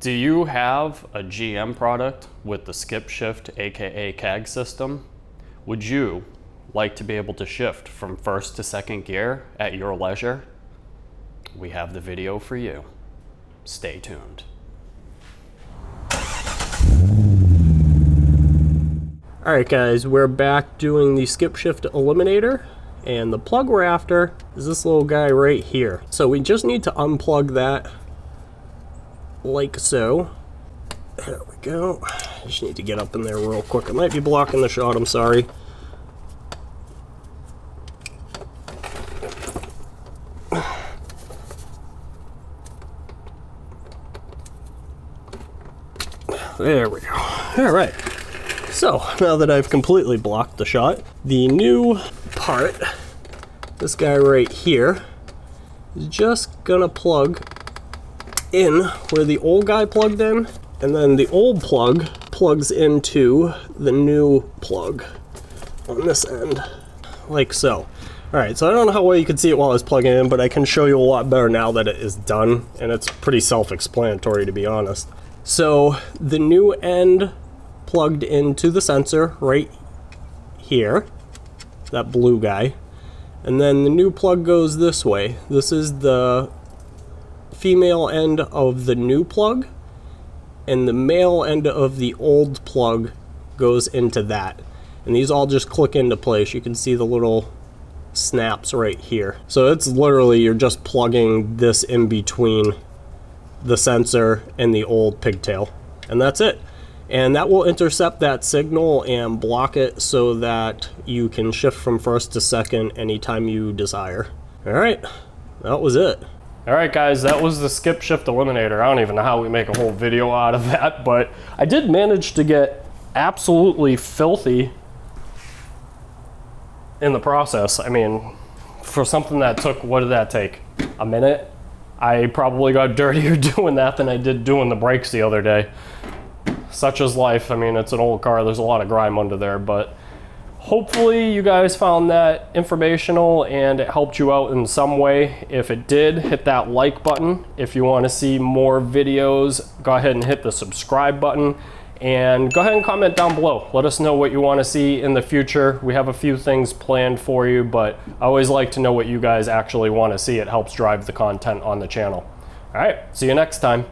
Do you have a GM product with the skip shift, aka CAG system? Would you like to be able to shift from first to second gear at your leisure? We have the video for you. Stay tuned. Alright guys, we're back doing the skip shift eliminator, and the plug we're after is this little guy right here. So we just need to unplug that like so. There we go. Just need to get up in there real quick. I might be blocking the shot, I'm sorry. There we go. Alright. So, now that I've completely blocked the shot, the new part, this guy right here, is just gonna plug in where the old guy plugged in, and then the old plug plugs into the new plug on this end, like so. Alright, so I don't know how well you can see it while I was plugging it in, but I can show you a lot better now that it is done, and it's pretty self-explanatory to be honest. So, the new end plugged into the sensor right here, that blue guy, and then the new plug goes this way. This is the female end of the new plug, and the male end of the old plug goes into that, and these all just click into place. You can see the little snaps right here. So it's literally, you're just plugging this in between the sensor and the old pigtail, and that's it. And that will intercept that signal and block it so that you can shift from first to second anytime you desire. Alright, that was it. Alright guys, that was the skip shift eliminator. I don't even know how we make a whole video out of that, but I did manage to get absolutely filthy in the process. I mean, for something that took, what did that take? A minute? I probably got dirtier doing that than I did doing the brakes the other day. Such is life. I mean, it's an old car, there's a lot of grime under there, but hopefully you guys found that informational and it helped you out in some way. If it did, hit that like button. If you want to see more videos, go ahead and hit the subscribe button, and go ahead and comment down below. Let us know what you want to see in the future. We have a few things planned for you, but I always like to know what you guys actually want to see. It helps drive the content on the channel. All right, see you next time.